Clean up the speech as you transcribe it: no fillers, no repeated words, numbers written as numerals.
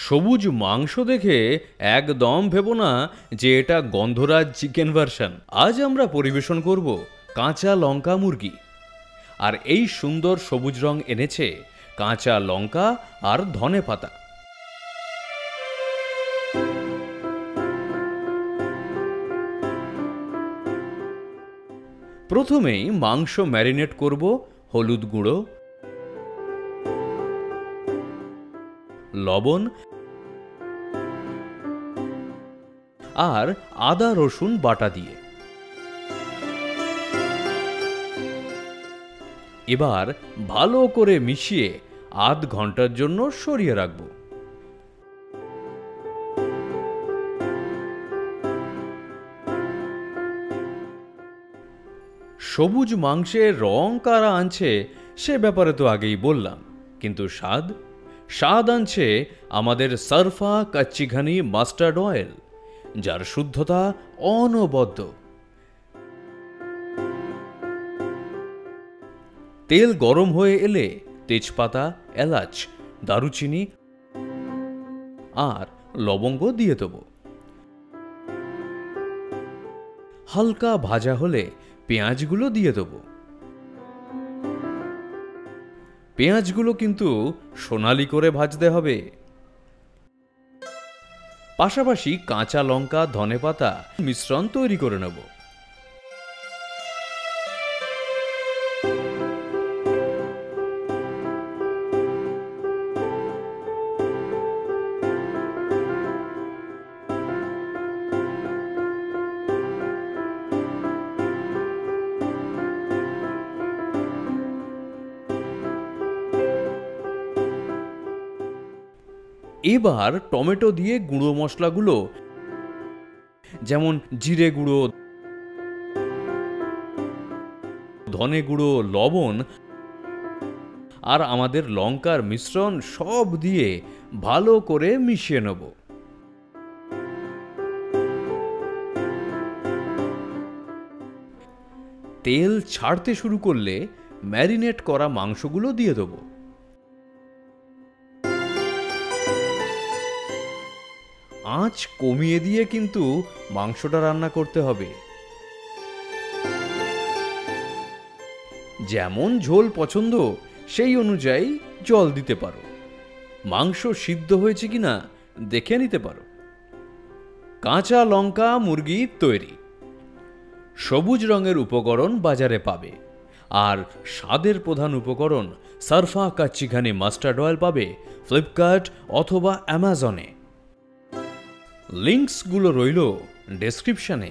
সবুজ মাংস দেখে একদম ভেবো না যে এটা গন্ধরাজ চিকেন ভার্সন। আজ আমরা পরিবেশন করব কাঁচা লঙ্কা মুরগি। আর এই সুন্দর সবুজ রং এনেছে কাঁচা লঙ্কা আর ধনেপাতা। প্রথমেই মাংস ম্যারিনেট করব হলুদ গুঁড়ো, লবণ আর আদা রসুন বাটা দিয়ে। এবার ভালো করে মিশিয়ে আধ ঘন্টার জন্য সরিয়ে রাখব। সবুজ মাংসের রং কারা আনছে সে ব্যাপারে তো আগেই বললাম, কিন্তু স্বাদ আনছে আমাদের সারফা কাচ্চি ঘানি মাস্টার্ড অয়েল, যার শুদ্ধতা অনবদ্য। তেল গরম হয়ে এলে তেজপাতা, এলাচ, দারুচিনি আর লবঙ্গ দিয়ে দেব। হালকা ভাজা হলে পেঁয়াজগুলো দিয়ে দেব। পেঁয়াজগুলো কিন্তু সোনালি করে ভাজতে হবে। পাশাপাশি কাঁচা লঙ্কা, ধনেপাতা মিশ্রণ তৈরি করে নেব। এবার টমেটো দিয়ে গুঁড়ো মশলাগুলো যেমন জিরে গুঁড়ো, ধনে গুঁড়ো, লবণ আর আমাদের লঙ্কার মিশ্রণ সব দিয়ে ভালো করে মিশিয়ে নেব। তেল ছাড়তে শুরু করলে ম্যারিনেট করা মাংসগুলো দিয়ে দেব। আঁচ কমিয়ে দিয়ে কিন্তু মাংসটা রান্না করতে হবে। যেমন ঝোল পছন্দ সেই অনুযায়ী জল দিতে পারো। মাংস সিদ্ধ হয়েছে কিনা দেখে নিতে পারো। কাঁচা লঙ্কা মুরগি তৈরি। সবুজ রঙের উপকরণ বাজারে পাবে, আর স্বাদের প্রধান উপকরণ সারফা কাচ্চি ঘানি মাস্টার্ড অয়েল পাবে ফ্লিপকার্ট অথবা অ্যামাজনে। লিংকসগুলো রইল ডেসক্রিপশনে।